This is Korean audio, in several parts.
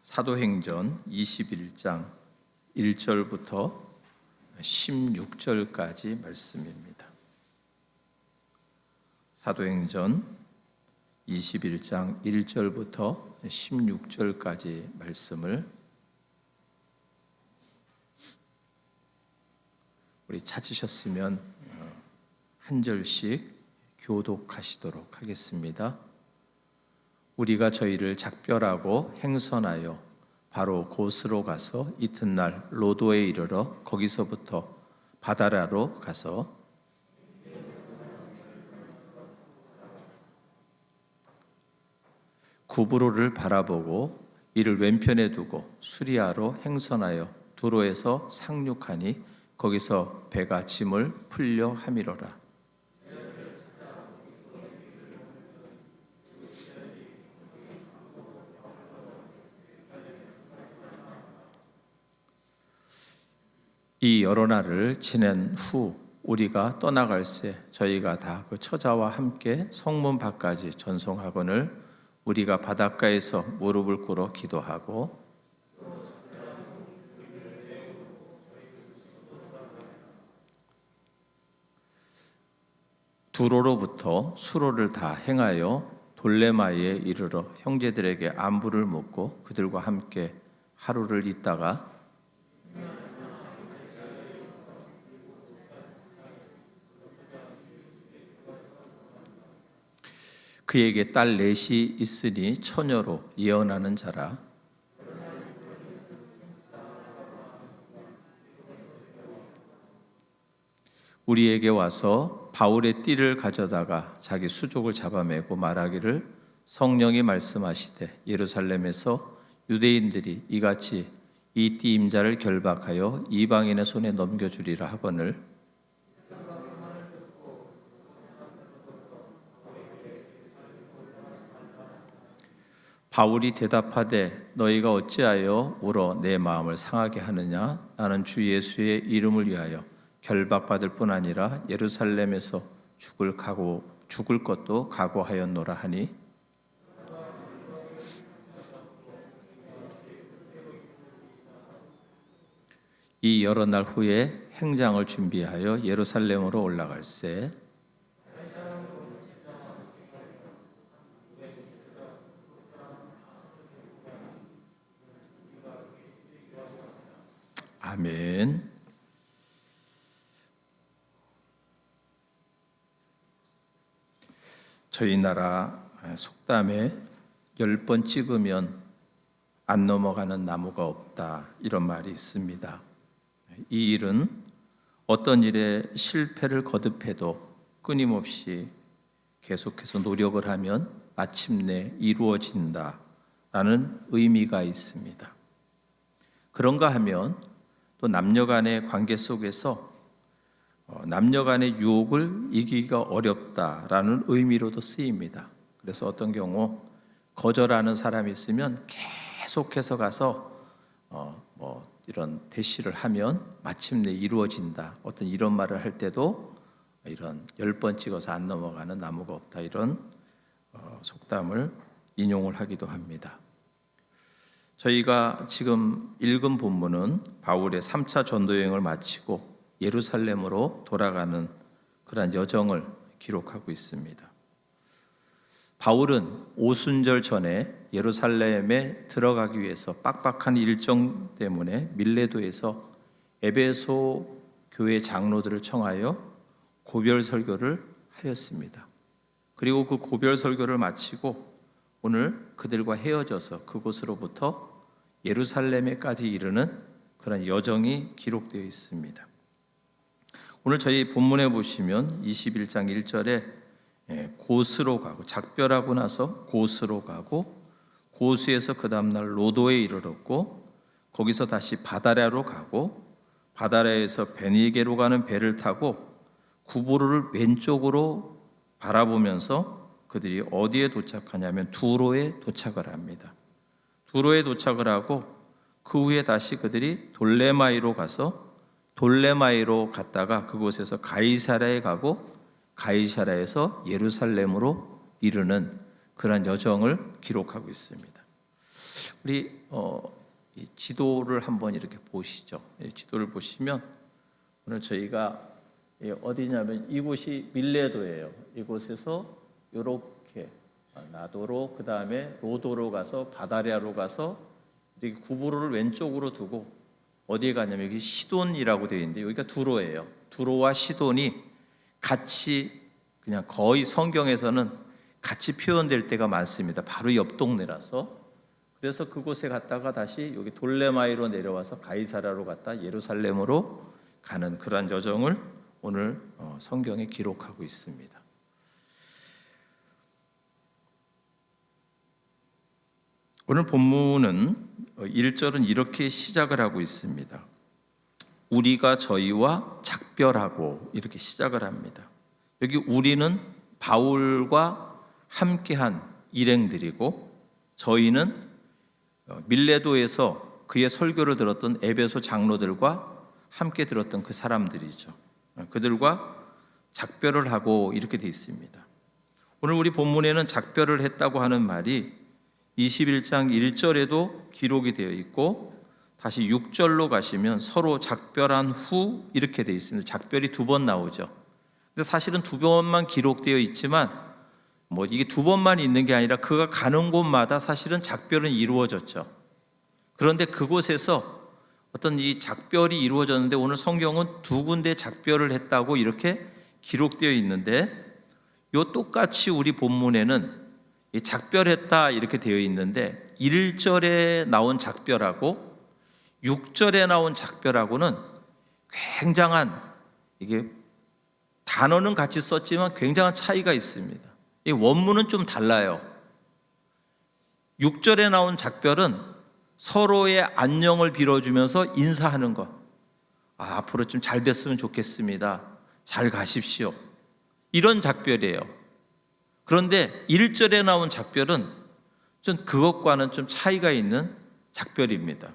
사도행전 21장 1절부터 16절까지 말씀입니다. 사도행전 21장 1절부터 16절까지 말씀을 우리 찾으셨으면 한 절씩 교독하시도록 하겠습니다. 우리가 저희를 작별하고 행선하여 바로 곳으로 가서 이튿날 로도에 이르러 거기서부터 바다라로 가서 구브로를 바라보고 이를 왼편에 두고 수리아로 행선하여 두로에서 상륙하니 거기서 배가 짐을 풀려 함이로라. 이 여러 날을 지낸 후 우리가 떠나갈새 저희가 다 그 처자와 함께 성문 밖까지 전송하거늘 우리가 바닷가에서 무릎을 꿇어 기도하고 두로로부터 수로를 다 행하여 돌레마이에 이르러 형제들에게 안부를 묻고 그들과 함께 하루를 있다가 그에게 딸 넷이 있으니 처녀로 예언하는 자라. 우리에게 와서 바울의 띠를 가져다가 자기 수족을 잡아매고 말하기를 성령이 말씀하시되 예루살렘에서 유대인들이 이같이 이 띠 임자를 결박하여 이방인의 손에 넘겨주리라 하거늘 바울이 대답하되 너희가 어찌하여 울어 내 마음을 상하게 하느냐? 나는 주 예수의 이름을 위하여 결박받을 뿐 아니라 예루살렘에서 죽을 것도 각오하였노라 하니 이 여러 날 후에 행장을 준비하여 예루살렘으로 올라갈새 아멘. 저희 나라 속담에 10번 찍으면 안 넘어가는 나무가 없다 이런 말이 있습니다. 이 일은 어떤 일에 실패를 거듭해도 끊임없이 계속해서 노력을 하면 마침내 이루어진다라는 의미가 있습니다. 그런가 하면 또 남녀간의 관계 속에서 남녀간의 유혹을 이기기가 어렵다라는 의미로도 쓰입니다. 그래서 어떤 경우 거절하는 사람이 있으면 계속해서 가서 이런 대시를 하면 마침내 이루어진다. 어떤 이런 말을 할 때도 이런 10번 찍어서 안 넘어가는 나무가 없다 이런 속담을 인용을 하기도 합니다. 저희가 지금 읽은 본문은 바울의 3차 전도여행을 마치고 예루살렘으로 돌아가는 그런 여정을 기록하고 있습니다. 바울은 오순절 전에 예루살렘에 들어가기 위해서 빡빡한 일정 때문에 밀레도에서 에베소 교회 장로들을 청하여 고별 설교를 하였습니다. 그리고 그 고별 설교를 마치고 오늘 그들과 헤어져서 그곳으로부터 예루살렘에까지 이르는 그런 여정이 기록되어 있습니다. 오늘 저희 본문에 보시면 21장 1절에 고스로 가고 작별하고 나서 고스로 가고 고스에서 그 다음날 로도에 이르렀고 거기서 다시 바다라로 가고 바다라에서 베니게로 가는 배를 타고 구브로를 왼쪽으로 바라보면서 그들이 어디에 도착하냐면 두로에 도착을 합니다. 두로에 도착을 하고 그 후에 다시 그들이 돌레마이로 가서 돌레마이로 갔다가 그곳에서 가이사랴에 가고 가이사랴에서 예루살렘으로 이르는 그런 여정을 기록하고 있습니다. 우리 이 지도를 한번 이렇게 보시죠. 지도를 보시면 오늘 저희가 어디냐면 이곳이 밀레도예요. 이곳에서 이렇게 나도로, 그 다음에 로도로 가서 바다리아로 가서 이렇게 구부로를 왼쪽으로 두고 어디에 가냐면 여기 시돈이라고 되어 있는데 여기가 두로예요. 두로와 시돈이 같이 그냥 거의 성경에서는 같이 표현될 때가 많습니다. 바로 옆 동네라서. 그래서 그곳에 갔다가 다시 여기 돌레마이로 내려와서 가이사라로 갔다 예루살렘으로 가는 그러한 여정을 오늘 성경에 기록하고 있습니다. 오늘 본문은 1절은 이렇게 시작을 하고 있습니다. 우리가 저희와 작별하고 이렇게 시작을 합니다. 여기 우리는 바울과 함께한 일행들이고 저희는 밀레도에서 그의 설교를 들었던 에베소 장로들과 함께 들었던 그 사람들이죠. 그들과 작별을 하고 이렇게 되어 있습니다. 오늘 우리 본문에는 작별을 했다고 하는 말이 21장 1절에도 기록이 되어 있고 다시 6절로 가시면 서로 작별한 후 이렇게 되어 있습니다. 작별이 2번 나오죠. 근데 사실은 2번만 기록되어 있지만 이게 2번만 있는 게 아니라 그가 가는 곳마다 사실은 작별은 이루어졌죠. 그런데 그곳에서 어떤 이 작별이 이루어졌는데 오늘 성경은 2군데 작별을 했다고 이렇게 기록되어 있는데 요 똑같이 우리 본문에는 작별했다 이렇게 되어 있는데 1절에 나온 작별하고 6절에 나온 작별하고는 굉장한 이게 단어는 같이 썼지만 굉장한 차이가 있습니다. 이 원문은 좀 달라요. 6절에 나온 작별은 서로의 안녕을 빌어주면서 인사하는 것. 앞으로 좀 잘 됐으면 좋겠습니다. 잘 가십시오. 이런 작별이에요. 그런데 1절에 나온 작별은 좀 그것과는 좀 차이가 있는 작별입니다.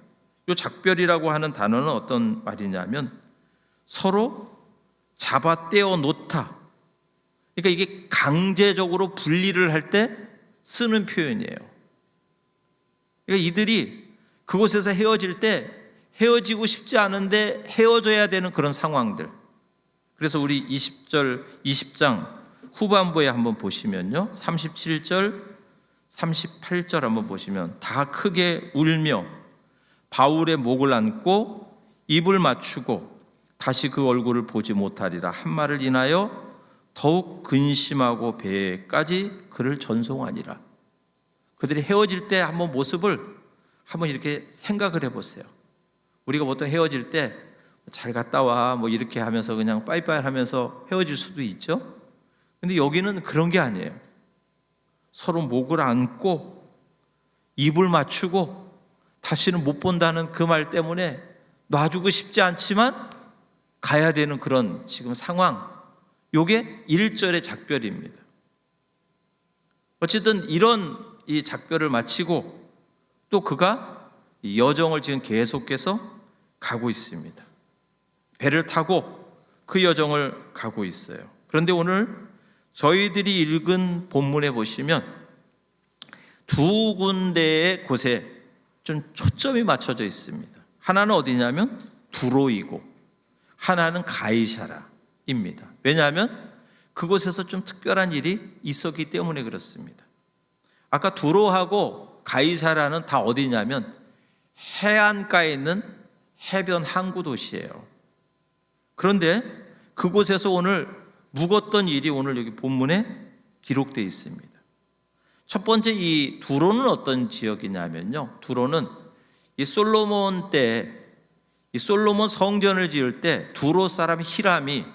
이 작별이라고 하는 단어는 어떤 말이냐면 서로 잡아 떼어 놓다. 그러니까 이게 강제적으로 분리를 할 때 쓰는 표현이에요. 그러니까 이들이 그곳에서 헤어질 때 헤어지고 싶지 않은데 헤어져야 되는 그런 상황들. 그래서 우리 20장 후반부에 한번 보시면요. 37절, 38절 한번 보시면 다 크게 울며 바울의 목을 안고 입을 맞추고 다시 그 얼굴을 보지 못하리라 한 말을 인하여 더욱 근심하고 배까지 그를 전송하니라. 그들이 헤어질 때 한번 모습을 한번 이렇게 생각을 해보세요. 우리가 보통 헤어질 때 잘 갔다 와 이렇게 하면서 그냥 빠이빠이 하면서 헤어질 수도 있죠. 근데 여기는 그런 게 아니에요. 서로 목을 안고 입을 맞추고 다시는 못 본다는 그 말 때문에 놔주고 싶지 않지만 가야 되는 그런 지금 상황. 요게 1절의 작별입니다. 어쨌든 이런 이 작별을 마치고 또 그가 이 여정을 지금 계속해서 가고 있습니다. 배를 타고 그 여정을 가고 있어요. 그런데 오늘 저희들이 읽은 본문에 보시면 2군데의 곳에 좀 초점이 맞춰져 있습니다. 하나는 어디냐면 두로이고 하나는 가이사라입니다. 왜냐하면 그곳에서 좀 특별한 일이 있었기 때문에 그렇습니다. 아까 두로하고 가이사라는 다 어디냐면 해안가에 있는 해변 항구 도시예요. 그런데 그곳에서 오늘 묵었던 일이 오늘 여기 본문에 기록되어 있습니다. 첫 번째 이 두로는 어떤 지역이냐면요. 두로는 이 솔로몬 때 이 솔로몬 성전을 지을 때 두로 사람 히람이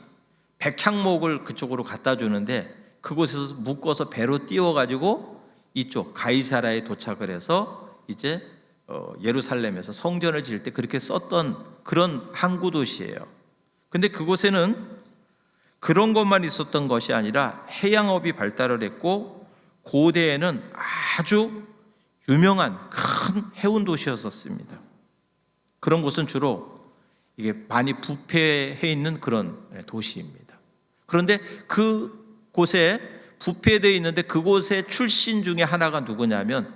백향목을 그쪽으로 갖다 주는데 그곳에서 묶어서 배로 띄워가지고 이쪽 가이사라에 도착을 해서 이제 예루살렘에서 성전을 지을 때 그렇게 썼던 그런 항구 도시예요. 근데 그곳에는 그런 것만 있었던 것이 아니라 해양업이 발달을 했고 고대에는 아주 유명한 큰 해운 도시였었습니다. 그런 곳은 주로 이게 많이 부패해 있는 그런 도시입니다. 그런데 그 곳에 부패되어 있는데 그곳의 출신 중에 하나가 누구냐면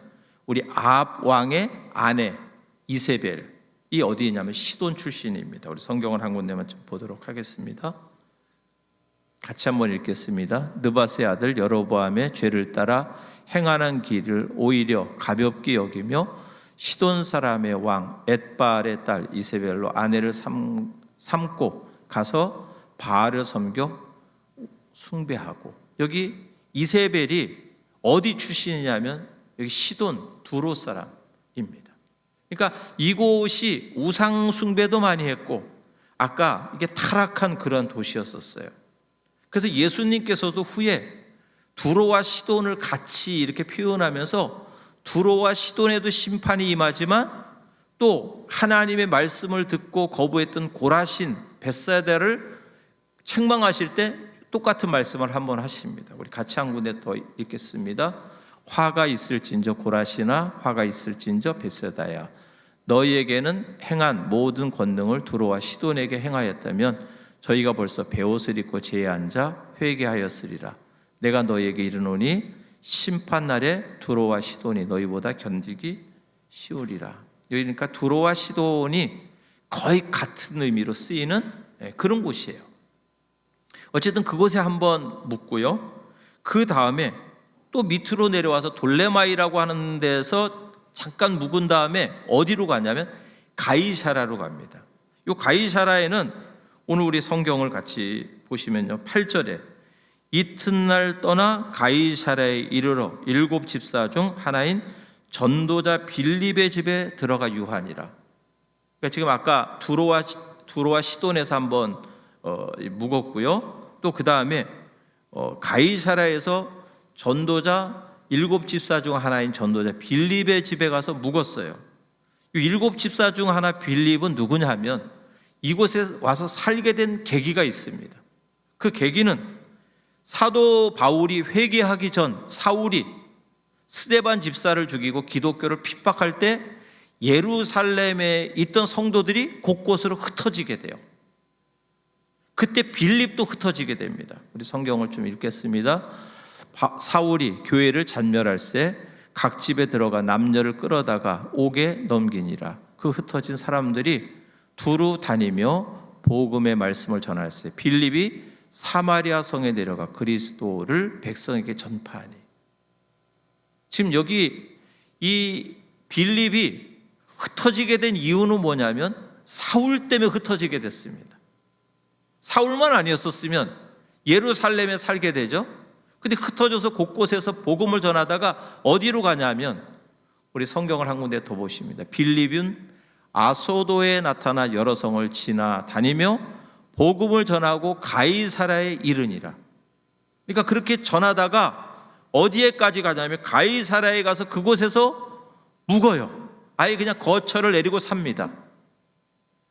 우리 아합 왕의 아내 이세벨이 어디에 있냐면 시돈 출신입니다. 우리 성경을 한 군데만 좀 보도록 하겠습니다. 같이 한번 읽겠습니다. 느밧의 아들 여로보암의 죄를 따라 행하는 길을 오히려 가볍게 여기며 시돈 사람의 왕 엣바알의 딸 이세벨로 아내를 삼고 가서 바알을 섬겨 숭배하고. 여기 이세벨이 어디 출신이냐면 여기 시돈 두로 사람입니다. 그러니까 이곳이 우상 숭배도 많이 했고 아까 이게 타락한 그런 도시였었어요. 그래서 예수님께서도 후에 두로와 시돈을 같이 이렇게 표현하면서 두로와 시돈에도 심판이 임하지만 또 하나님의 말씀을 듣고 거부했던 고라신 벳사다를 책망하실 때 똑같은 말씀을 한번 하십니다. 우리 같이 한 군데 더 읽겠습니다. 화가 있을진저 고라시나 화가 있을진저 벳사다야, 너희에게는 행한 모든 권능을 두로와 시돈에게 행하였다면 저희가 벌써 베옷을 입고 제에 앉아 회개하였으리라. 내가 너희에게 이르노니 심판날에 두로와 시돈이 너희보다 견디기 쉬우리라. 그러니까 두로와 시돈이 거의 같은 의미로 쓰이는 그런 곳이에요. 어쨌든 그곳에 한번 묻고요. 그 다음에 또 밑으로 내려와서 돌레마이라고 하는 데서 잠깐 묵은 다음에 어디로 가냐면 가이사라로 갑니다. 이 가이사라에는 오늘 우리 성경을 같이 보시면요, 8절에 이튿날 떠나 가이사라에 이르러 7 집사 중 하나인 전도자 빌립의 집에 들어가 유하니라. 그러니까 지금 아까 두로와 시돈에서 한번 묵었고요. 또 그 다음에 가이사라에서 전도자 7 집사 중 하나인 전도자 빌립의 집에 가서 묵었어요. 이 7 집사 중 하나 빌립은 누구냐 하면 이곳에 와서 살게 된 계기가 있습니다. 그 계기는 사도 바울이 회개하기 전 사울이 스데반 집사를 죽이고 기독교를 핍박할 때 예루살렘에 있던 성도들이 곳곳으로 흩어지게 돼요. 그때 빌립도 흩어지게 됩니다. 우리 성경을 좀 읽겠습니다. 사울이 교회를 잔멸할새 각 집에 들어가 남녀를 끌어다가 옥에 넘기니라. 그 흩어진 사람들이 두루 다니며 복음의 말씀을 전할새 빌립이 사마리아 성에 내려가 그리스도를 백성에게 전파하니. 지금 여기 이 빌립이 흩어지게 된 이유는 뭐냐면 사울 때문에 흩어지게 됐습니다. 사울만 아니었었으면 예루살렘에 살게 되죠. 근데 흩어져서 곳곳에서 복음을 전하다가 어디로 가냐면 우리 성경을 한 군데 더 보십니다. 빌립은 아소도에 나타나 여러 성을 지나 다니며 복음을 전하고 가이사라에 이르니라. 그러니까 그렇게 전하다가 어디에까지 가냐면 가이사라에 가서 그곳에서 묵어요. 아예 그냥 거처를 내리고 삽니다.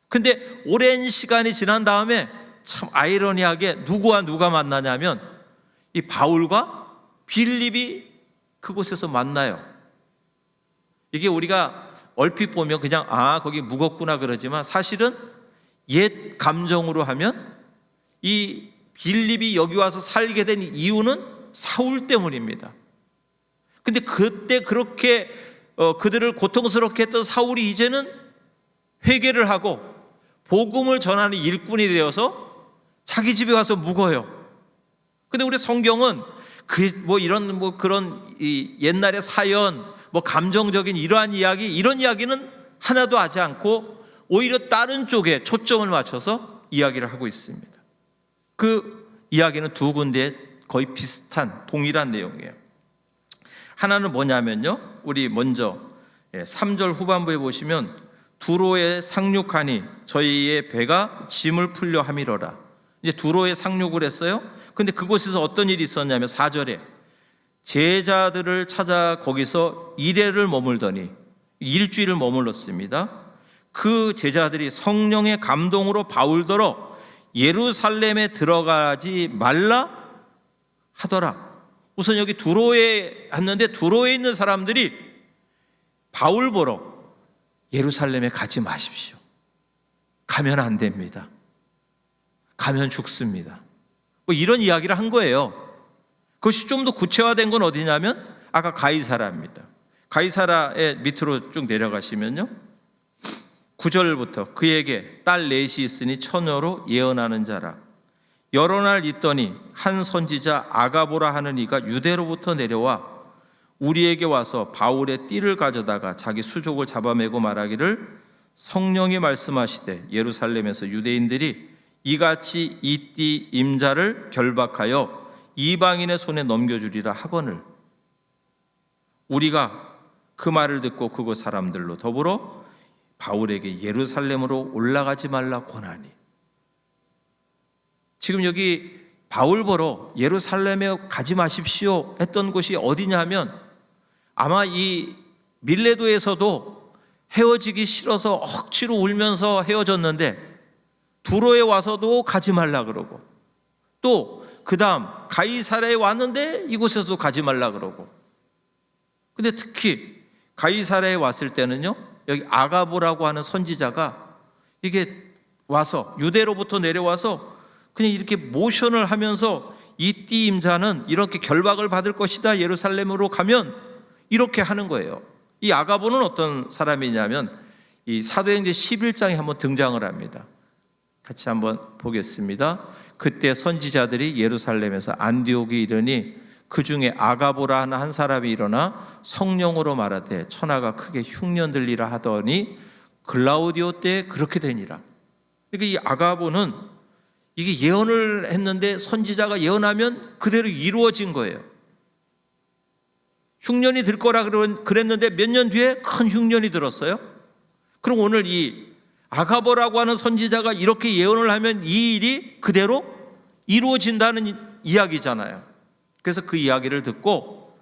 근데 오랜 시간이 지난 다음에 참 아이러니하게 누구와 누가 만나냐면 이 바울과 빌립이 그곳에서 만나요. 이게 우리가 얼핏 보면 그냥 거기 묵었구나 그러지만 사실은 옛 감정으로 하면 이 빌립이 여기 와서 살게 된 이유는 사울 때문입니다. 근데 그때 그렇게 그들을 고통스럽게 했던 사울이 이제는 회개를 하고 복음을 전하는 일꾼이 되어서 자기 집에 와서 묵어요. 근데 우리 성경은 그런 이 옛날의 사연, 감정적인 이러한 이런 이야기는 하나도 하지 않고 오히려 다른 쪽에 초점을 맞춰서 이야기를 하고 있습니다. 그 이야기는 두 군데에 거의 비슷한 동일한 내용이에요. 하나는 뭐냐면요, 우리 먼저 3절 후반부에 보시면 두로에 상륙하니 저희의 배가 짐을 풀려 함이러라. 이제 두로에 상륙을 했어요. 근데 그곳에서 어떤 일이 있었냐면 4절에 제자들을 찾아 거기서 이레를 머물더니 일주일을 머물렀습니다. 그 제자들이 성령의 감동으로 바울더러 예루살렘에 들어가지 말라 하더라. 우선 여기 두로에 왔는데 두로에 있는 사람들이 바울 보러 예루살렘에 가지 마십시오. 가면 안 됩니다. 가면 죽습니다. 이런 이야기를 한 거예요. 그것이 좀 더 구체화된 건 어디냐면 아까 가이사라입니다. 가이사라의 밑으로 쭉 내려가시면요, 9절부터 그에게 딸 넷이 있으니 처녀로 예언하는 자라. 여러 날 있더니 한 선지자 아가보라 하는 이가 유대로부터 내려와 우리에게 와서 바울의 띠를 가져다가 자기 수족을 잡아매고 말하기를, 성령이 말씀하시되 예루살렘에서 유대인들이 이같이 이 띠 임자를 결박하여 이방인의 손에 넘겨주리라 하거늘, 우리가 그 말을 듣고 그곳 사람들로 더불어 바울에게 예루살렘으로 올라가지 말라 권하니. 지금 여기 바울 보러 예루살렘에 가지 마십시오 했던 곳이 어디냐 하면, 아마 이 밀레도에서도 헤어지기 싫어서 억지로 울면서 헤어졌는데 두로에 와서도 가지 말라 그러고, 또 그 다음 가이사라에 왔는데 이곳에서도 가지 말라 그러고. 근데 특히 가이사라에 왔을 때는요, 여기 아가보라고 하는 선지자가 이게 와서 유대로부터 내려와서 그냥 이렇게 모션을 하면서 이 띠 임자는 이렇게 결박을 받을 것이다, 예루살렘으로 가면, 이렇게 하는 거예요. 이 아가보는 어떤 사람이냐면 이 사도행전 11장에 한번 등장을 합니다. 같이 한번 보겠습니다. 그때 선지자들이 예루살렘에서 안디옥에 이르니 그 중에 아가보라 하는 한 사람이 일어나 성령으로 말하되 천하가 크게 흉년들리라 하더니 글라우디오 때 그렇게 되니라. 그러니까 이 아가보는 이게 예언을 했는데 선지자가 예언하면 그대로 이루어진 거예요. 흉년이 들 거라 그랬는데 몇 년 뒤에 큰 흉년이 들었어요. 그럼 오늘 이 아가보라고 하는 선지자가 이렇게 예언을 하면 이 일이 그대로 이루어진다는 이야기잖아요. 그래서 그 이야기를 듣고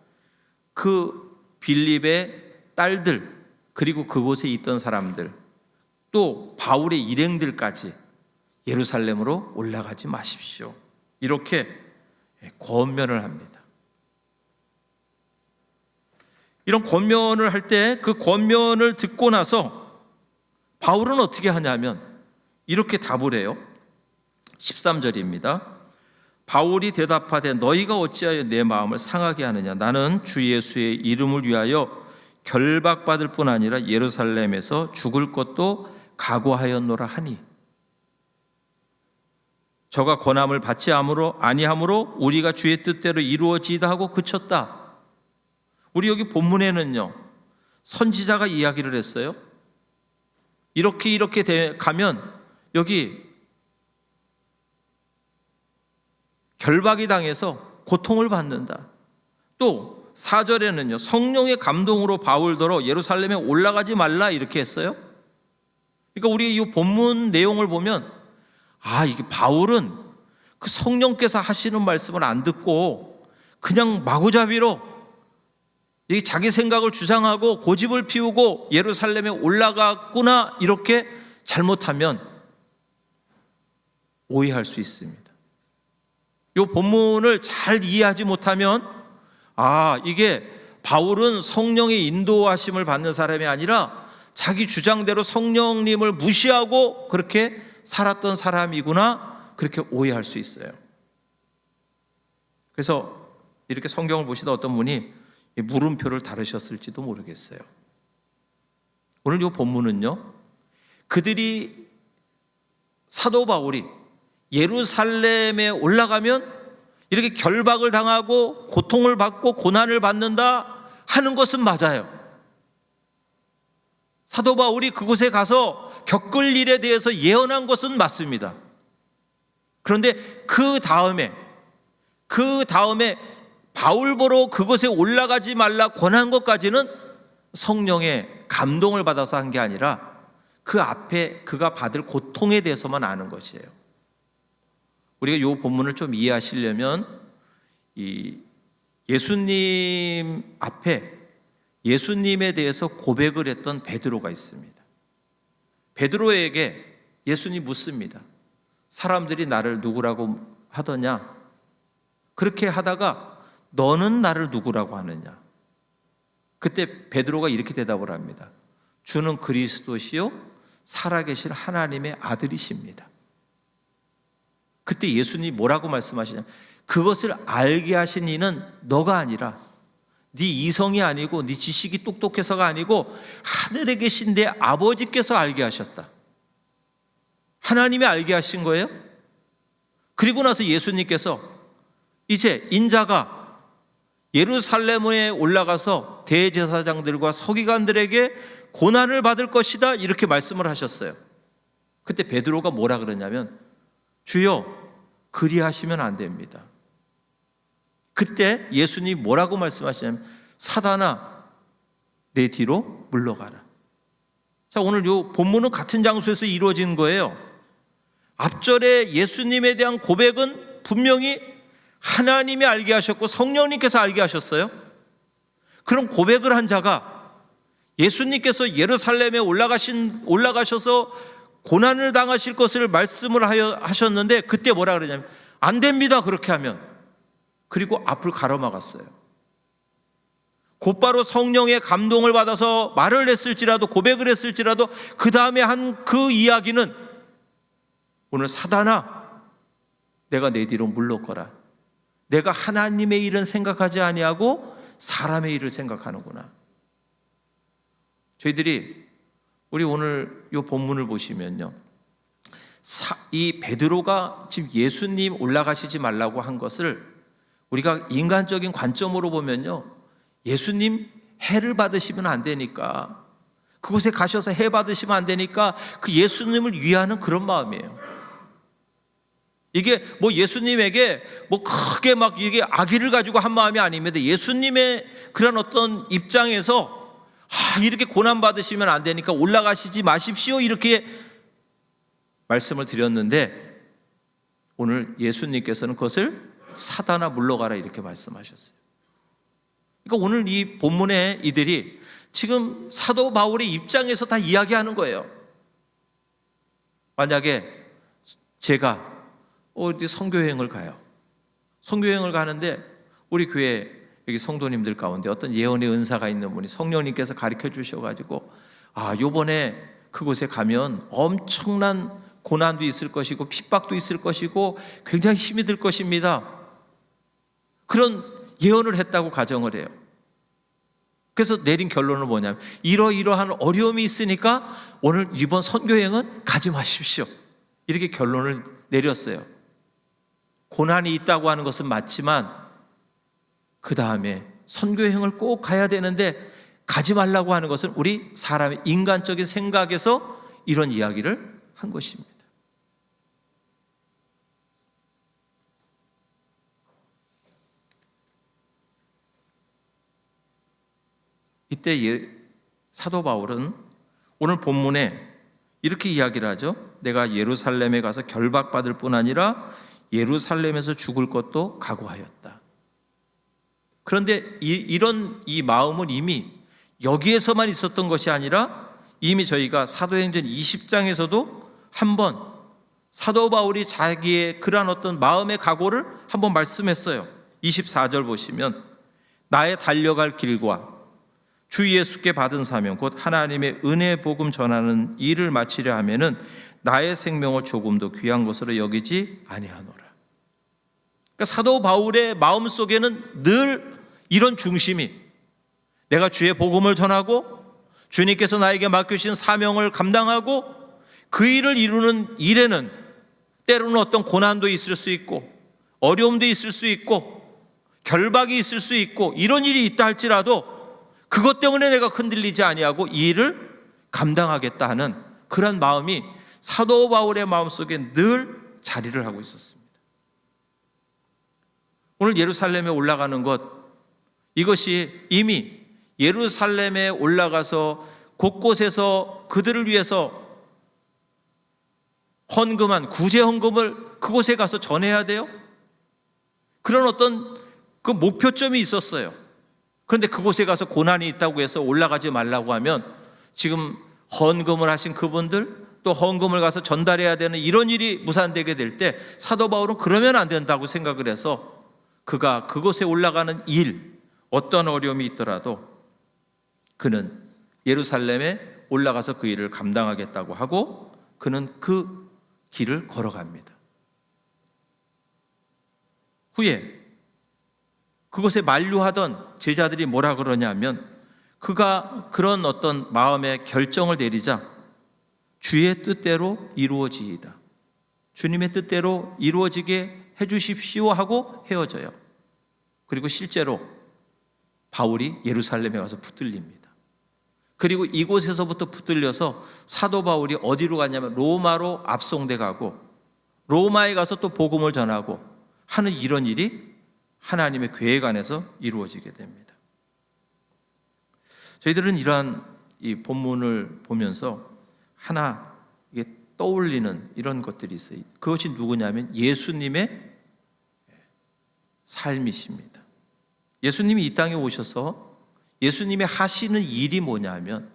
그 빌립의 딸들, 그리고 그곳에 있던 사람들, 또 바울의 일행들까지 예루살렘으로 올라가지 마십시오, 이렇게 권면을 합니다. 이런 권면을 할 때 그 권면을 듣고 나서 바울은 어떻게 하냐면 이렇게 답을 해요. 13절입니다. 바울이 대답하되 너희가 어찌하여 내 마음을 상하게 하느냐. 나는 주 예수의 이름을 위하여 결박받을 뿐 아니라 예루살렘에서 죽을 것도 각오하였노라 하니, 저가 권함을 받지 아니함으로 우리가 주의 뜻대로 이루어지이다 하고 그쳤다. 우리 여기 본문에는요, 선지자가 이야기를 했어요. 이렇게 가면 여기 결박이 당해서 고통을 받는다. 또 4절에는요, 성령의 감동으로 바울더러 예루살렘에 올라가지 말라 이렇게 했어요. 그러니까 우리 이 본문 내용을 보면, 이게 바울은 그 성령께서 하시는 말씀을 안 듣고 그냥 마구잡이로 이게 자기 생각을 주장하고 고집을 피우고 예루살렘에 올라갔구나, 이렇게 잘못하면 오해할 수 있습니다. 이 본문을 잘 이해하지 못하면 이게 바울은 성령의 인도하심을 받는 사람이 아니라 자기 주장대로 성령님을 무시하고 그렇게 살았던 사람이구나, 그렇게 오해할 수 있어요. 그래서 이렇게 성경을 보시다 어떤 분이 물음표를 달으셨을지도 모르겠어요. 오늘 이 본문은요, 그들이, 사도 바울이 예루살렘에 올라가면 이렇게 결박을 당하고 고통을 받고 고난을 받는다 하는 것은 맞아요. 사도 바울이 그곳에 가서 겪을 일에 대해서 예언한 것은 맞습니다. 그런데 그 다음에 바울 보러 그곳에 올라가지 말라 권한 것까지는 성령의 감동을 받아서 한 게 아니라 그 앞에 그가 받을 고통에 대해서만 아는 것이에요. 우리가 이 본문을 좀 이해하시려면 이 예수님 앞에 예수님에 대해서 고백을 했던 베드로가 있습니다. 베드로에게 예수님 묻습니다. 사람들이 나를 누구라고 하더냐? 그렇게 하다가 너는 나를 누구라고 하느냐? 그때 베드로가 이렇게 대답을 합니다. 주는 그리스도시요 살아계신 하나님의 아들이십니다. 그때 예수님이 뭐라고 말씀하시냐? 그것을 알게 하신 이는 너가 아니라 네 이성이 아니고 네 지식이 똑똑해서가 아니고 하늘에 계신 내 아버지께서 알게 하셨다. 하나님이 알게 하신 거예요. 그리고 나서 예수님께서 이제 인자가 예루살렘에 올라가서 대제사장들과 서기관들에게 고난을 받을 것이다 이렇게 말씀을 하셨어요. 그때 베드로가 뭐라 그러냐면 주여 그리하시면 안 됩니다. 그때 예수님이 뭐라고 말씀하시냐면 사단아 내 뒤로 물러가라. 자, 오늘 이 본문은 같은 장소에서 이루어진 거예요. 앞절에 예수님에 대한 고백은 분명히 하나님이 알게 하셨고 성령님께서 알게 하셨어요. 그런 고백을 한 자가 예수님께서 예루살렘에 올라가셔서 고난을 당하실 것을 말씀을 하셨는데 그때 뭐라 그러냐면 안 됩니다 그렇게 하면. 그리고 앞을 가로막았어요. 곧바로 성령의 감동을 받아서 말을 했을지라도 고백을 했을지라도 그 다음에 한 그 이야기는 오늘 사단아 내가 내 뒤로 물러거라. 내가 하나님의 일은 생각하지 아니하고 사람의 일을 생각하는구나. 저희들이 우리 오늘 이 본문을 보시면요, 이 베드로가 지금 예수님 올라가시지 말라고 한 것을 우리가 인간적인 관점으로 보면요, 예수님 해를 받으시면 안 되니까, 그곳에 가셔서 해 받으시면 안 되니까 그 예수님을 위하는 그런 마음이에요. 이게 뭐 예수님에게 뭐 크게 막 이게 악의를 가지고 한 마음이 아닙니다. 예수님의 그런 어떤 입장에서 이렇게 고난 받으시면 안 되니까 올라가시지 마십시오 이렇게 말씀을 드렸는데 오늘 예수님께서는 그것을 사단아 물러가라 이렇게 말씀하셨어요. 그러니까 오늘 이 본문에 이들이 지금 사도 바울의 입장에서 다 이야기하는 거예요. 만약에 제가 어디 선교여행을 가요. 선교여행을 가는데 우리 교회 여기 성도님들 가운데 어떤 예언의 은사가 있는 분이 성령님께서 가르쳐 주셔가지고 요번에 그곳에 가면 엄청난 고난도 있을 것이고 핍박도 있을 것이고 굉장히 힘이 들 것입니다. 그런 예언을 했다고 가정을 해요. 그래서 내린 결론은 뭐냐면 이러이러한 어려움이 있으니까 오늘 이번 선교여행은 가지 마십시오 이렇게 결론을 내렸어요. 고난이 있다고 하는 것은 맞지만 그 다음에 선교여행을 꼭 가야 되는데 가지 말라고 하는 것은 우리 사람의 인간적인 생각에서 이런 이야기를 한 것입니다. 이때 사도 바울은 오늘 본문에 이렇게 이야기를 하죠. 내가 예루살렘에 가서 결박받을 뿐 아니라 예루살렘에서 죽을 것도 각오하였다. 그런데 이런 마음은 이미 여기에서만 있었던 것이 아니라 이미 저희가 사도행전 20장에서도 한번 사도 바울이 자기의 그러한 어떤 마음의 각오를 한번 말씀했어요. 24절 보시면 나의 달려갈 길과 주 예수께 받은 사명 곧 하나님의 은혜 복음 전하는 일을 마치려 하면은 나의 생명을 조금도 귀한 것으로 여기지 아니하노라. 그러니까 사도 바울의 마음속에는 늘 이런 중심이 내가 주의 복음을 전하고 주님께서 나에게 맡겨주신 사명을 감당하고 그 일을 이루는 일에는 때로는 어떤 고난도 있을 수 있고 어려움도 있을 수 있고 결박이 있을 수 있고 이런 일이 있다 할지라도 그것 때문에 내가 흔들리지 아니하고 이 일을 감당하겠다 하는 그런 마음이 사도 바울의 마음속에 늘 자리를 하고 있었습니다. 오늘 예루살렘에 올라가는 것, 이것이 이미 예루살렘에 올라가서 곳곳에서 그들을 위해서 헌금한 구제 헌금을 그곳에 가서 전해야 돼요. 그런 어떤 그 목표점이 있었어요. 그런데 그곳에 가서 고난이 있다고 해서 올라가지 말라고 하면 지금 헌금을 하신 그분들 또 헌금을 가서 전달해야 되는 이런 일이 무산되게 될 때 사도 바울은 그러면 안 된다고 생각을 해서 그가 그곳에 올라가는 일, 어떤 어려움이 있더라도 그는 예루살렘에 올라가서 그 일을 감당하겠다고 하고 그는 그 길을 걸어갑니다. 후에 그것에 만류하던 제자들이 뭐라 그러냐면, 그가 그런 어떤 마음의 결정을 내리자 주의 뜻대로 이루어지이다, 주님의 뜻대로 이루어지게 해주십시오 하고 헤어져요. 그리고 실제로 바울이 예루살렘에 가서 붙들립니다. 그리고 이곳에서부터 붙들려서 사도 바울이 어디로 갔냐면 로마로 압송돼 가고, 로마에 가서 또 복음을 전하고 하는 이런 일이 하나님의 계획 안에서 이루어지게 됩니다. 저희들은 이러한 이 본문을 보면서 하나 이게 떠올리는 이런 것들이 있어요. 그것이 누구냐면 예수님의 삶이십니다. 예수님이 이 땅에 오셔서 예수님이 하시는 일이 뭐냐면,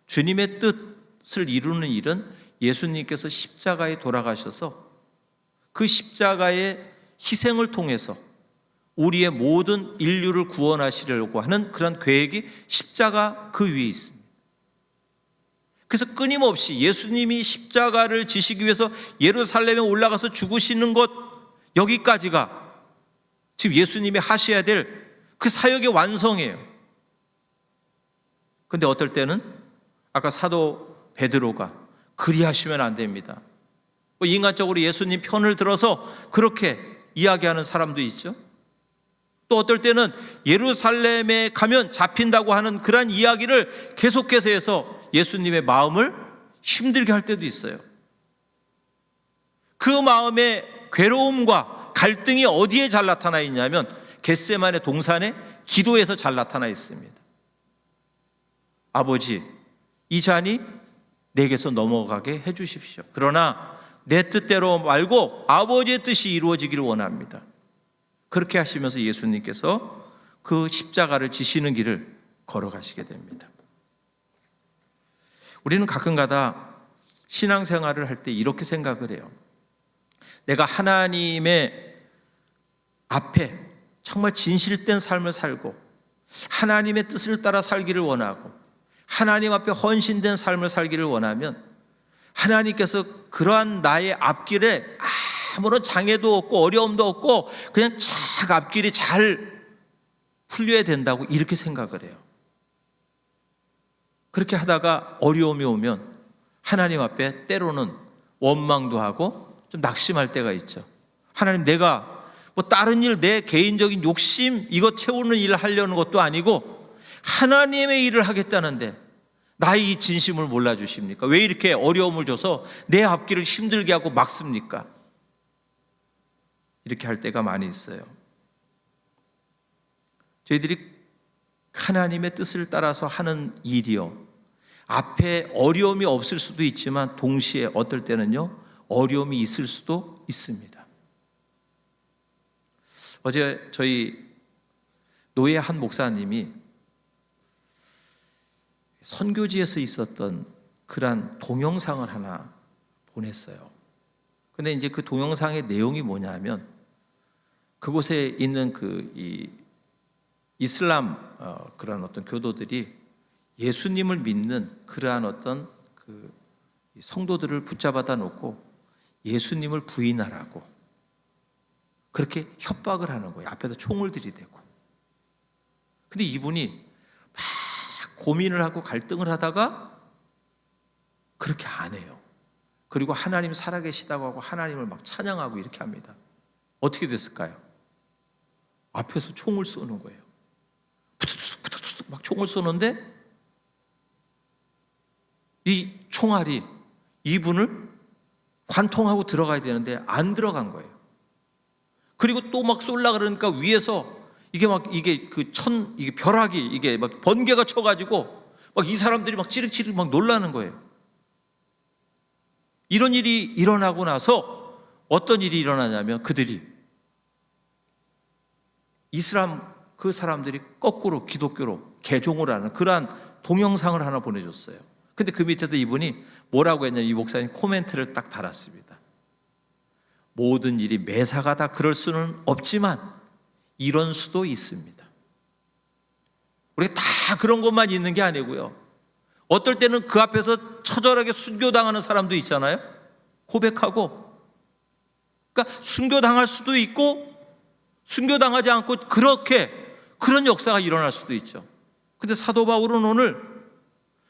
주님의 뜻을 이루는 일은 예수님께서 십자가에 돌아가셔서 그 십자가의 희생을 통해서 우리의 모든 인류를 구원하시려고 하는 그런 계획이 십자가 그 위에 있습니다. 그래서 끊임없이 예수님이 십자가를 지시기 위해서 예루살렘에 올라가서 죽으시는 것, 여기까지가 지금 예수님이 하셔야 될 그 사역의 완성이에요. 근데 어떨 때는 아까 사도 베드로가 그리하시면 안 됩니다, 인간적으로 예수님 편을 들어서 그렇게 이야기하는 사람도 있죠. 또 어떨 때는 예루살렘에 가면 잡힌다고 하는 그런 이야기를 계속해서 해서 예수님의 마음을 힘들게 할 때도 있어요. 그 마음의 괴로움과 갈등이 어디에 잘 나타나 있냐면 겟세마네 동산의 기도에서 잘 나타나 있습니다. 아버지, 이 잔이 내게서 넘어가게 해주십시오. 그러나 내 뜻대로 말고 아버지의 뜻이 이루어지기를 원합니다. 그렇게 하시면서 예수님께서 그 십자가를 지시는 길을 걸어가시게 됩니다. 우리는 가끔가다 신앙생활을 할 때 이렇게 생각을 해요. 내가 하나님의 앞에 정말 진실된 삶을 살고 하나님의 뜻을 따라 살기를 원하고 하나님 앞에 헌신된 삶을 살기를 원하면 하나님께서 그러한 나의 앞길에 아무런 장애도 없고 어려움도 없고 그냥 착 앞길이 잘 풀려야 된다고 이렇게 생각을 해요. 그렇게 하다가 어려움이 오면 하나님 앞에 때로는 원망도 하고 좀 낙심할 때가 있죠. 하나님, 내가 뭐 다른 일, 내 개인적인 욕심 이거 채우는 일을 하려는 것도 아니고 하나님의 일을 하겠다는데 나의 이 진심을 몰라주십니까? 왜 이렇게 어려움을 줘서 내 앞길을 힘들게 하고 막습니까? 이렇게 할 때가 많이 있어요. 저희들이 하나님의 뜻을 따라서 하는 일이요, 앞에 어려움이 없을 수도 있지만 동시에 어떨 때는요 어려움이 있을 수도 있습니다. 어제 저희 노예 한 목사님이 선교지에서 있었던 그러한 동영상을 하나 보냈어요. 근데 이제 그 동영상의 내용이 뭐냐면, 그곳에 있는 이 이슬람 그러한 어떤 교도들이 예수님을 믿는 그러한 어떤 그 성도들을 붙잡아다 놓고 예수님을 부인하라고 그렇게 협박을 하는 거예요. 앞에서 총을 들이대고. 근데 이분이 막 고민을 하고 갈등을 하다가 그렇게 안 해요. 그리고 하나님 살아계시다고 하고 하나님을 막 찬양하고 이렇게 합니다. 어떻게 됐을까요? 앞에서 총을 쏘는 거예요. 푸투투 막 총을 쏘는데 이 총알이 이분을 관통하고 들어가야 되는데 안 들어간 거예요. 그리고 또 막 쏠라 그러니까 위에서 이게 벼락이 이게 막 번개가 쳐가지고 막 이 사람들이 막 찌릿찌릿 막 놀라는 거예요. 이런 일이 일어나고 나서 어떤 일이 일어나냐면 그들이 이슬람 그 사람들이 거꾸로 기독교로 개종을 하는 그러한 동영상을 하나 보내줬어요. 근데 그 밑에도 이분이 뭐라고 했냐면, 이 목사님 코멘트를 딱 달았습니다. 모든 일이 매사가 다 그럴 수는 없지만 이런 수도 있습니다. 우리가 다 그런 것만 있는 게 아니고요, 어떨 때는 그 앞에서 처절하게 순교당하는 사람도 있잖아요. 고백하고. 그러니까 순교당할 수도 있고 순교당하지 않고 그렇게 그런 역사가 일어날 수도 있죠. 근데 사도 바울은 오늘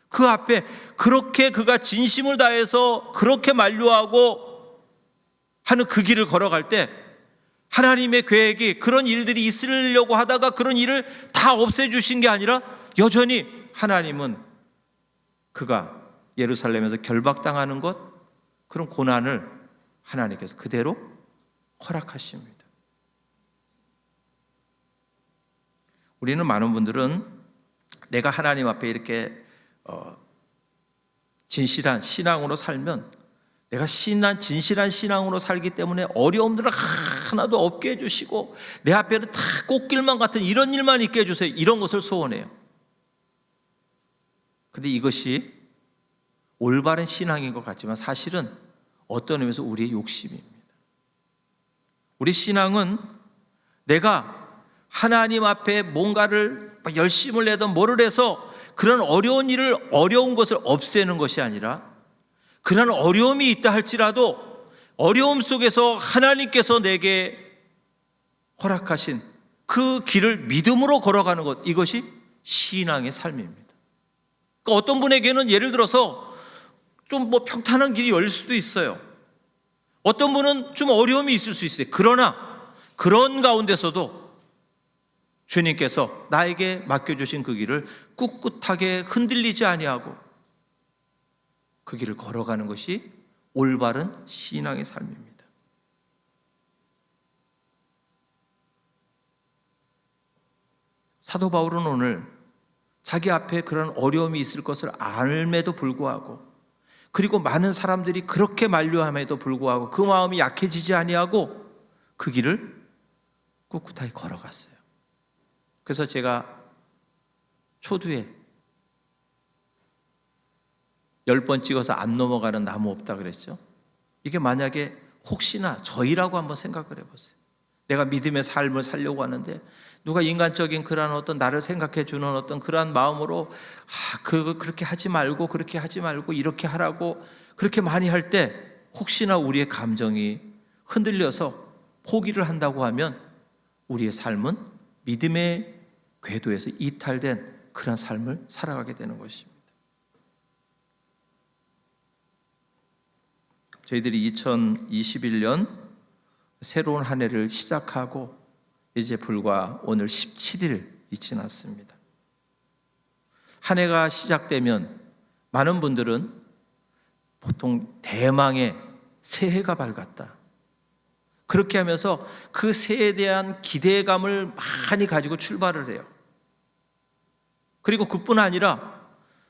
그 앞에 그렇게 그가 진심을 다해서 그렇게 만류하고 하는 그 길을 걸어갈 때 하나님의 계획이 그런 일들이 있으려고 하다가 그런 일을 다 없애주신 게 아니라 여전히 하나님은 그가 예루살렘에서 결박당하는 것, 그런 고난을 하나님께서 그대로 허락하십니다. 우리는 많은 분들은 내가 하나님 앞에 이렇게 진실한 신앙으로 살면, 내가 진실한 신앙으로 살기 때문에 어려움들을 하나도 없게 해주시고 내 앞에는 다 꽃길만 같은 이런 일만 있게 해주세요, 이런 것을 소원해요. 근데 이것이 올바른 신앙인 것 같지만 사실은 어떤 의미에서 우리의 욕심입니다. 우리 신앙은 내가 하나님 앞에 뭔가를 열심을 내든 뭐를 해서 그런 어려운 것을 없애는 것이 아니라, 그런 어려움이 있다 할지라도 어려움 속에서 하나님께서 내게 허락하신 그 길을 믿음으로 걸어가는 것, 이것이 신앙의 삶입니다. 그러니까 어떤 분에게는 예를 들어서 좀 평탄한 길이 열릴 수도 있어요. 어떤 분은 좀 어려움이 있을 수 있어요. 그러나 그런 가운데서도 주님께서 나에게 맡겨주신 그 길을 꿋꿋하게 흔들리지 아니하고 그 길을 걸어가는 것이 올바른 신앙의 삶입니다. 사도 바울은 오늘 자기 앞에 그런 어려움이 있을 것을 알매도 불구하고, 그리고 많은 사람들이 그렇게 만류함에도 불구하고 그 마음이 약해지지 아니하고 그 길을 꿋꿋하게 걸어갔어요. 그래서 제가 초두에 10번 찍어서 안 넘어가는 나무 없다 그랬죠. 이게 만약에 혹시나 저희라고 한번 생각을 해보세요. 내가 믿음의 삶을 살려고 하는데 누가 인간적인 그런 어떤 나를 생각해 주는 어떤 그러한 마음으로 그렇게 하지 말고 그렇게 하지 말고 이렇게 하라고 그렇게 많이 할 때 혹시나 우리의 감정이 흔들려서 포기를 한다고 하면 우리의 삶은 믿음의 궤도에서 이탈된 그런 삶을 살아가게 되는 것입니다. 저희들이 2021년 새로운 한 해를 시작하고 이제 불과 오늘 17일이 지났습니다. 한 해가 시작되면 많은 분들은 보통 대망의 새해가 밝았다, 그렇게 하면서 그 새해에 대한 기대감을 많이 가지고 출발을 해요. 그리고 그뿐 아니라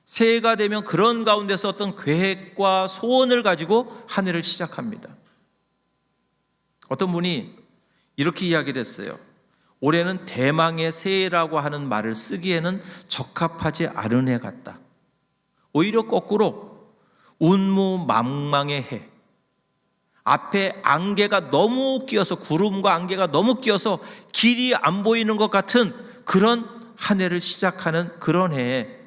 새해가 되면 그런 가운데서 어떤 계획과 소원을 가지고 한 해를 시작합니다. 어떤 분이 이렇게 이야기를 했어요. 올해는 대망의 새해라고 하는 말을 쓰기에는 적합하지 않은 해 같다. 오히려 거꾸로 운무망망의 해, 앞에 안개가 너무 끼어서, 구름과 안개가 너무 끼어서 길이 안 보이는 것 같은 그런 한 해를 시작하는 그런 해에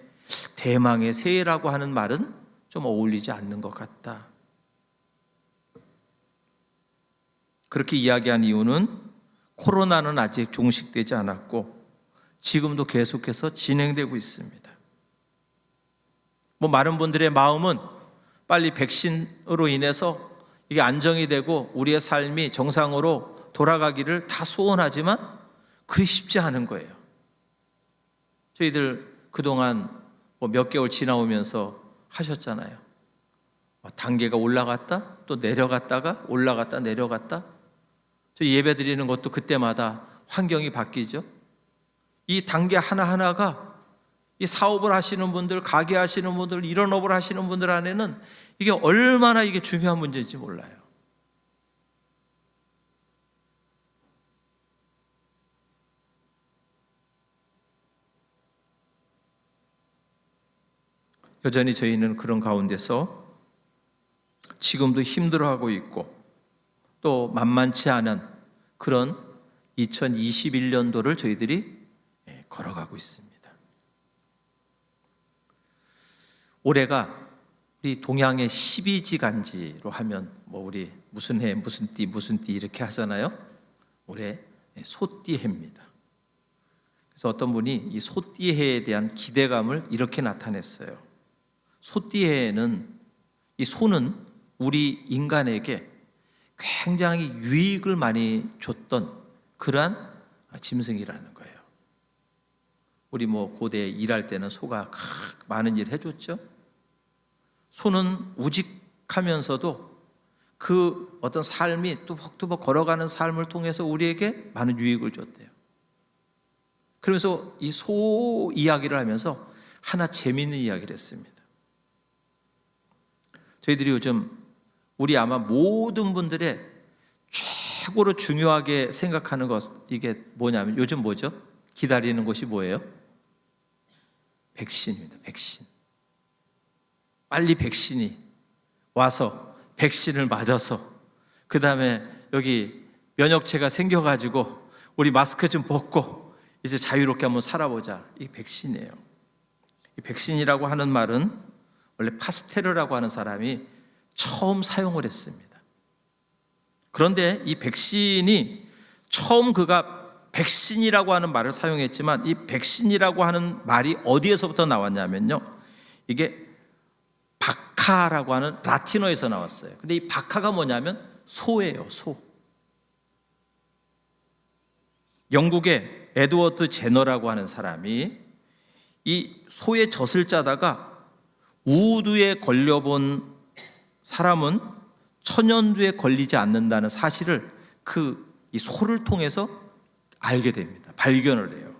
대망의 새해라고 하는 말은 좀 어울리지 않는 것 같다. 그렇게 이야기한 이유는 코로나는 아직 종식되지 않았고 지금도 계속해서 진행되고 있습니다. 많은 분들의 마음은 빨리 백신으로 인해서 이게 안정이 되고 우리의 삶이 정상으로 돌아가기를 다 소원하지만 그리 쉽지 않은 거예요. 저희들 그동안 몇 개월 지나오면서 하셨잖아요. 단계가 올라갔다 또 내려갔다가 올라갔다 내려갔다. 저희 예배 드리는 것도 그때마다 환경이 바뀌죠. 이 단계 하나하나가 이 사업을 하시는 분들, 가게 하시는 분들, 이런 업을 하시는 분들 안에는 이게 얼마나 이게 중요한 문제인지 몰라요. 여전히 저희는 그런 가운데서 지금도 힘들어하고 있고 또 만만치 않은 그런 2021년도를 저희들이 걸어가고 있습니다. 올해가 우리 동양의 12지간지로 하면 우리 무슨 해 무슨 띠 이렇게 하잖아요. 올해 소띠해입니다. 그래서 어떤 분이 이 소띠해에 대한 기대감을 이렇게 나타냈어요. 소띠해는, 이 소는 우리 인간에게 굉장히 유익을 많이 줬던 그러한 짐승이라는 거예요. 우리 고대에 일할 때는 소가 많은 일을 해줬죠. 소는 우직하면서도 그 어떤 삶이 뚜벅뚜벅 걸어가는 삶을 통해서 우리에게 많은 유익을 줬대요. 그러면서 이 소 이야기를 하면서 하나 재미있는 이야기를 했습니다. 저희들이 요즘 우리 아마 모든 분들의 최고로 중요하게 생각하는 것, 이게 뭐냐면 요즘 뭐죠? 기다리는 것이 뭐예요? 백신입니다. 백신. 빨리 백신이 와서 백신을 맞아서 그 다음에 여기 면역체가 생겨가지고 우리 마스크 좀 벗고 이제 자유롭게 한번 살아보자. 이게 백신이에요. 이 백신이라고 하는 말은 원래 파스테르라고 하는 사람이 처음 사용을 했습니다. 그런데 이 백신이 처음 그가 백신이라고 하는 말을 사용했지만 이 백신이라고 하는 말이 어디에서부터 나왔냐면요, 이게 바카라고 하는 라틴어에서 나왔어요. 근데 이 바카가 뭐냐면 소예요. 소. 영국의 에드워드 제너라고 하는 사람이 이 소의 젖을 짜다가 우두에 걸려본 사람은 천연두에 걸리지 않는다는 사실을 이 소를 통해서 알게 됩니다. 발견을 해요.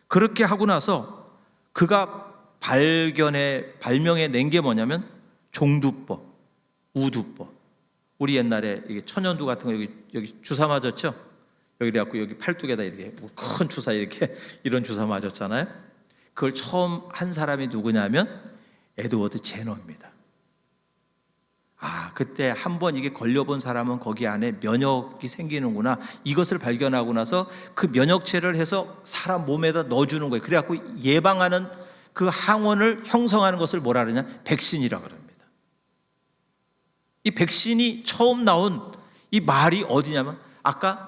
그렇게 하고 나서 그가 발명해 낸 게 뭐냐면 종두법, 우두법. 우리 옛날에 이게 천연두 같은 거 여기 주사 맞았죠? 여기 그래갖고 여기 팔뚝에다 이렇게 큰 주사 이런 주사 맞았잖아요. 그걸 처음 한 사람이 누구냐면 에드워드 제너입니다. 그때 한번 이게 걸려본 사람은 거기 안에 면역이 생기는구나, 이것을 발견하고 나서 그 면역체를 해서 사람 몸에다 넣어주는 거예요. 그래갖고 예방하는 그 항원을 형성하는 것을 뭐라 그러냐? 백신이라고 합니다. 이 백신이 처음 나온 이 말이 어디냐면 아까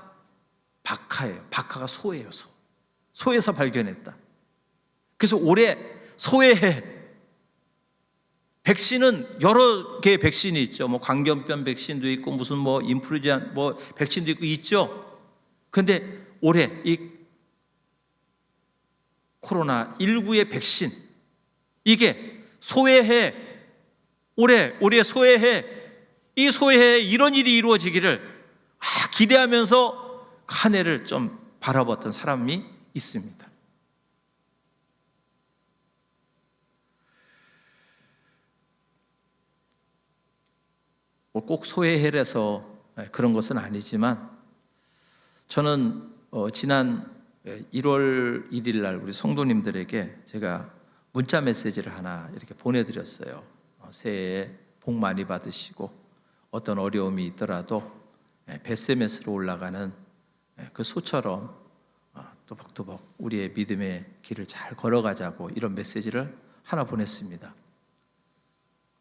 바카예요. 바카가 소예요. 소. 소에서 발견했다. 그래서 올해 소의 해, 백신은 여러 개의 백신이 있죠. 광견병 백신도 있고 무슨 인플루엔자 백신도 있죠. 근데 올해 이 코로나19의 백신, 이게 소의 해, 올해 소의 해, 이 소의 해에 이런 일이 이루어지기를 기대하면서 한 해를 좀 바라봤던 사람이 있습니다. 꼭 소의 해라서 그런 것은 아니지만 저는 지난 1월 1일 날 우리 성도님들에게 제가 문자 메시지를 하나 이렇게 보내드렸어요. 새해에 복 많이 받으시고 어떤 어려움이 있더라도 벳세메스로 올라가는 그 소처럼 또박또박 우리의 믿음의 길을 잘 걸어가자고 이런 메시지를 하나 보냈습니다.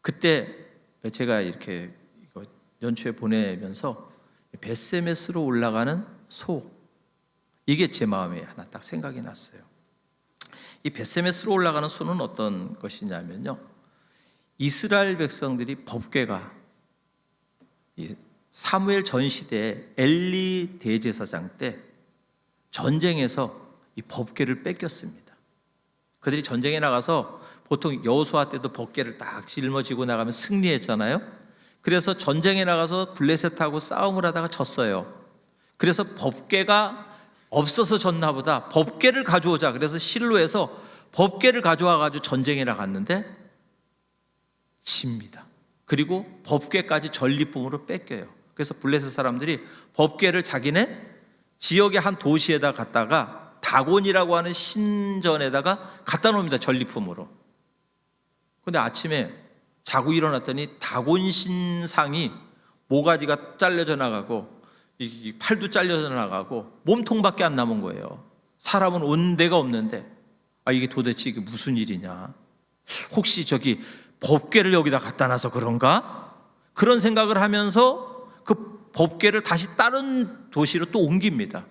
그때 제가 이렇게 연초에 보내면서 벳세메스로 올라가는 소, 이게 제 마음에 하나 딱 생각이 났어요. 이 벳세메스로 올라가는 소는 어떤 것이냐면요, 이스라엘 백성들이 법궤가 사무엘 전 시대에 엘리 대제사장 때 전쟁에서 이 법궤를 뺏겼습니다. 그들이 전쟁에 나가서 보통 여호수아 때도 법궤를 딱 짊어지고 나가면 승리했잖아요. 그래서 전쟁에 나가서 블레셋하고 싸움을 하다가 졌어요. 그래서 법궤가 없어서 졌나 보다, 법궤를 가져오자. 그래서 실로에서 법궤를 가져와가지고 전쟁에 나갔는데 집니다. 그리고 법궤까지 전리품으로 뺏겨요. 그래서 블레셋 사람들이 법궤를 자기네 지역의 한 도시에다 갖다가 다곤이라고 하는 신전에다가 갖다 놓습니다. 전리품으로. 근데 아침에 자고 일어났더니 다곤 신상이 모가지가 잘려져 나가고 이 팔도 잘려져 나가고 몸통밖에 안 남은 거예요. 사람은 온 데가 없는데 이게 도대체 이게 무슨 일이냐, 혹시 저기 법궤를 여기다 갖다 놔서 그런가? 그런 생각을 하면서 그 법궤를 다시 다른 도시로 또 옮깁니다.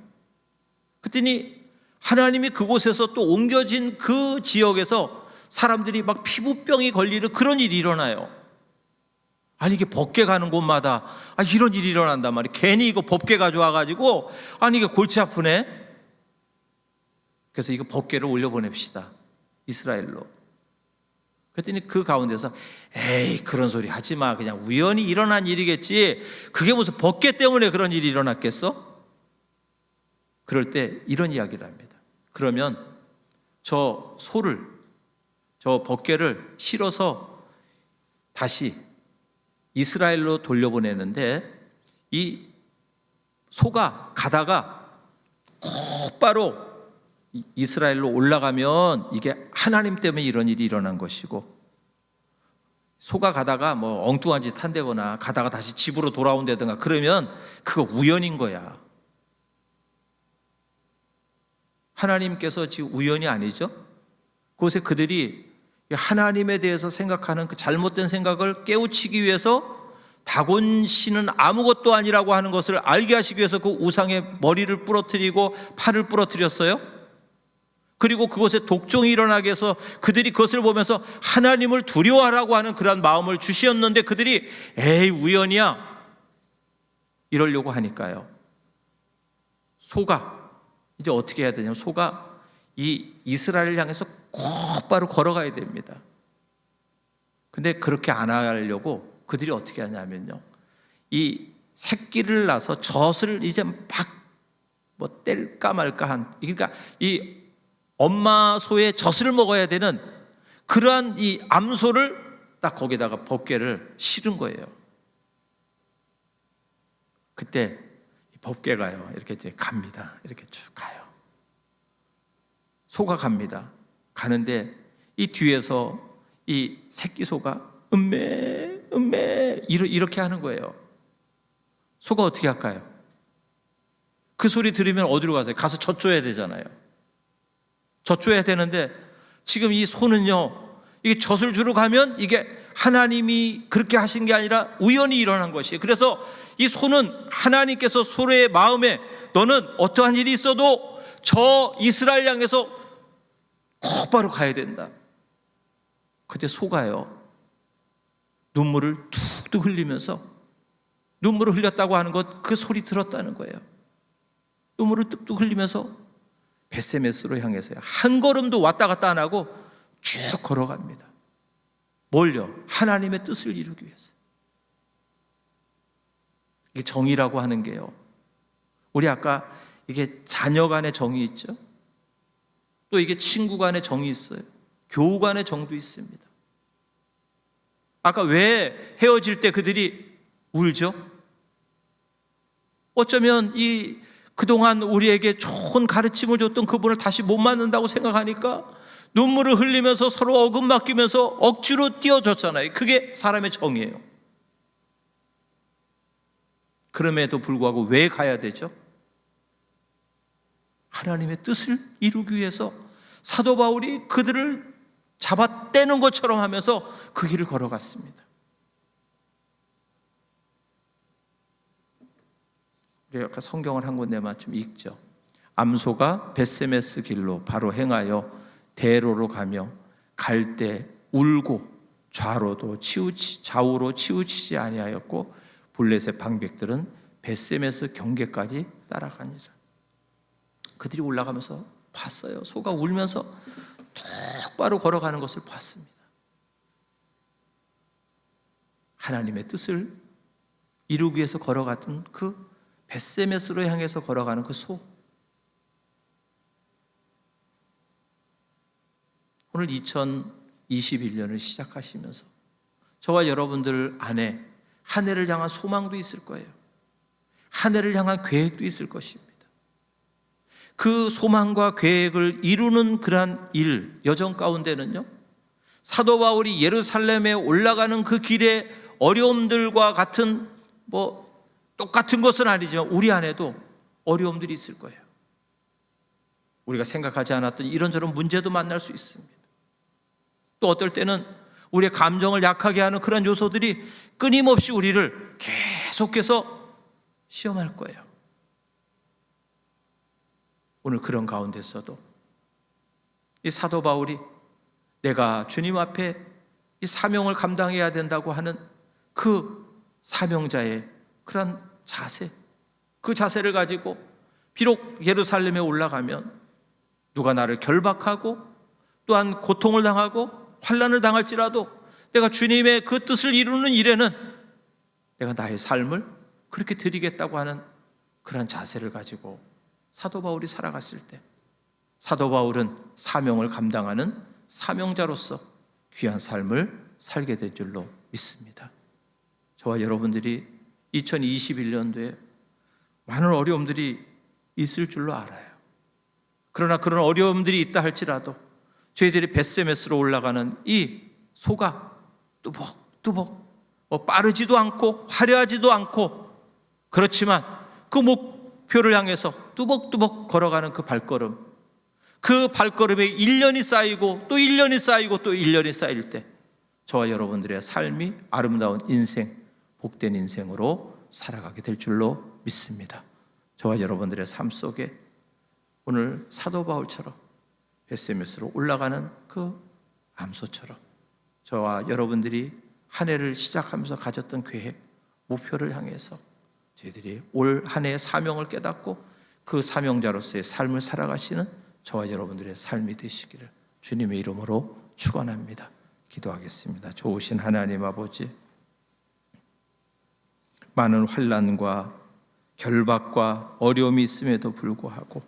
그랬더니 하나님이 그곳에서 또 옮겨진 그 지역에서 사람들이 막 피부병이 걸리는 그런 일이 일어나요. 아니 이게 법궤 가는 곳마다 이런 일이 일어난단 말이에요. 괜히 이거 법궤 가져와가지고 아니 이게 골치 아프네. 그래서 이거 법궤를 올려보냅시다, 이스라엘로. 그랬더니 그 가운데서 에이 그런 소리 하지마, 그냥 우연히 일어난 일이겠지, 그게 무슨 법궤 때문에 그런 일이 일어났겠어? 그럴 때 이런 이야기를 합니다. 그러면 저 소를, 저 법궤를 실어서 다시 이스라엘로 돌려보내는데 이 소가 가다가 곧바로 이스라엘로 올라가면 이게 하나님 때문에 이런 일이 일어난 것이고, 소가 가다가 뭐 엉뚱한 짓 한다거나 가다가 다시 집으로 돌아온다든가 그러면 그거 우연인 거야. 하나님께서 지금 우연이 아니죠. 그곳에 그들이 하나님에 대해서 생각하는 그 잘못된 생각을 깨우치기 위해서 다곤 신은 아무것도 아니라고 하는 것을 알게 하시기 위해서 그 우상의 머리를 부러뜨리고 팔을 부러뜨렸어요. 그리고 그곳에 독종이 일어나게 해서 그들이 그것을 보면서 하나님을 두려워하라고 하는 그러한 마음을 주시었는데 그들이 에이 우연이야 이러려고 하니까요, 소가 이제 어떻게 해야 되냐면 소가 이 이스라엘을 향해서 곧바로 걸어가야 됩니다. 근데 그렇게 안 하려고 그들이 어떻게 하냐면요, 이 새끼를 낳아서 젖을 이제 막 뭐 뗄까 말까 한, 그러니까 이 엄마 소의 젖을 먹어야 되는 그러한 이 암소를 딱 거기다가 법궤를 실은 거예요. 그때 법궤가요 이렇게 이제 갑니다. 이렇게 쭉 가요. 소가 갑니다. 가는데 이 뒤에서 이 새끼 소가 음메 이렇게 하는 거예요. 소가 어떻게 할까요? 그 소리 들으면 어디로 가세요? 가서 젖줘야 되잖아요. 젖줘야 되는데 지금 이 소는요, 이게 젖을 주러 가면 이게 하나님이 그렇게 하신 게 아니라 우연히 일어난 것이에요. 그래서 이 소는 하나님께서 소의 마음에 너는 어떠한 일이 있어도 저 이스라엘 향해서 곧바로 가야 된다. 그때 소가요 눈물을 툭툭 흘리면서, 눈물을 흘렸다고 하는 것 그 소리 들었다는 거예요. 눈물을 뚝뚝 흘리면서 베세메스로 향해서요 한 걸음도 왔다 갔다 안 하고 쭉 걸어갑니다. 뭘요? 하나님의 뜻을 이루기 위해서. 이게 정의라고 하는 게요, 우리 아까 이게 자녀 간의 정이 있죠, 또 이게 친구 간의 정이 있어요, 교우 간의 정도 있습니다. 아까 왜 헤어질 때 그들이 울죠? 어쩌면 이 그동안 우리에게 좋은 가르침을 줬던 그분을 다시 못 만난다고 생각하니까 눈물을 흘리면서 서로 어금 맡기면서 억지로 띄워줬잖아요. 그게 사람의 정이에요. 그럼에도 불구하고 왜 가야 되죠? 하나님의 뜻을 이루기 위해서 사도 바울이 그들을 잡아떼는 것처럼 하면서 그 길을 걸어갔습니다. 우리 아까 성경을 한 군데만 좀 읽죠. 암소가 베세메스 길로 바로 행하여 대로로 가며 갈 때 울고 좌우로 치우치지 아니하였고 블레셋 방백들은 베세메스 경계까지 따라가니라. 그들이 올라가면서 봤어요. 소가 울면서 똑바로 걸어가는 것을 봤습니다. 하나님의 뜻을 이루기 위해서 걸어갔던 그 베세메스로 향해서 걸어가는 그 소. 오늘 2021년을 시작하시면서 저와 여러분들 안에 한 해를 향한 소망도 있을 거예요. 한 해를 향한 계획도 있을 것입니다. 그 소망과 계획을 이루는 그러한 일, 여정 가운데는요, 사도 바울이 예루살렘에 올라가는 그 길의 어려움들과 같은 똑같은 것은 아니지만 우리 안에도 어려움들이 있을 거예요. 우리가 생각하지 않았던 이런저런 문제도 만날 수 있습니다. 또 어떨 때는 우리의 감정을 약하게 하는 그런 요소들이 끊임없이 우리를 계속해서 시험할 거예요. 오늘 그런 가운데서도 이 사도 바울이 내가 주님 앞에 이 사명을 감당해야 된다고 하는 그 사명자의 그런 자세, 그 자세를 가지고 비록 예루살렘에 올라가면 누가 나를 결박하고 또한 고통을 당하고 환난을 당할지라도 내가 주님의 그 뜻을 이루는 일에는 내가 나의 삶을 그렇게 드리겠다고 하는 그런 자세를 가지고 사도 바울이 살아갔을 때 사도 바울은 사명을 감당하는 사명자로서 귀한 삶을 살게 된 줄로 믿습니다. 저와 여러분들이 2021년도에 많은 어려움들이 있을 줄로 알아요. 그러나 그런 어려움들이 있다 할지라도 저희들이 벳세메스로 올라가는 이 소가 뚜벅뚜벅 빠르지도 않고 화려하지도 않고 그렇지만 그 목표를 향해서 뚜벅뚜벅 걸어가는 그 발걸음에 1년이 쌓이고 또 1년이 쌓이고 또 1년이 쌓일 때 저와 여러분들의 삶이 아름다운 인생, 복된 인생으로 살아가게 될 줄로 믿습니다. 저와 여러분들의 삶 속에 오늘 사도 바울처럼 벳세메스로 올라가는 그 암소처럼 저와 여러분들이 한 해를 시작하면서 가졌던 계획, 목표를 향해서 저희들이 올 한 해의 사명을 깨닫고 그 사명자로서의 삶을 살아가시는 저와 여러분들의 삶이 되시기를 주님의 이름으로 축원합니다. 기도하겠습니다. 좋으신 하나님 아버지, 많은 환난과 결박과 어려움이 있음에도 불구하고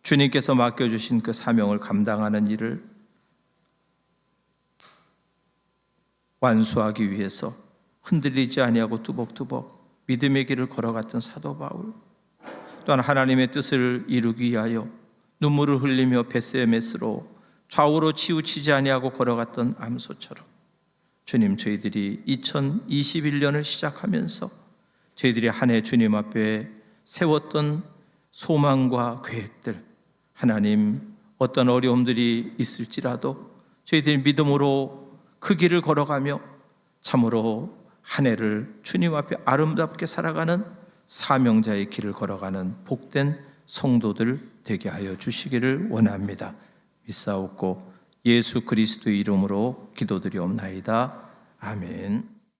주님께서 맡겨주신 그 사명을 감당하는 일을 완수하기 위해서 흔들리지 아니하고 뚜벅뚜벅 믿음의 길을 걸어갔던 사도 바울, 또한 하나님의 뜻을 이루기 위하여 눈물을 흘리며 벳세메스로 좌우로 치우치지 아니하고 걸어갔던 암소처럼 주님, 저희들이 2021년을 시작하면서 저희들이 한 해 주님 앞에 세웠던 소망과 계획들, 하나님 어떤 어려움들이 있을지라도 저희들이 믿음으로 그 길을 걸어가며 참으로 한 해를 주님 앞에 아름답게 살아가는 사명자의 길을 걸어가는 복된 성도들 되게 하여 주시기를 원합니다. 믿사옵고 예수 그리스도의 이름으로 기도드리옵나이다. 아멘.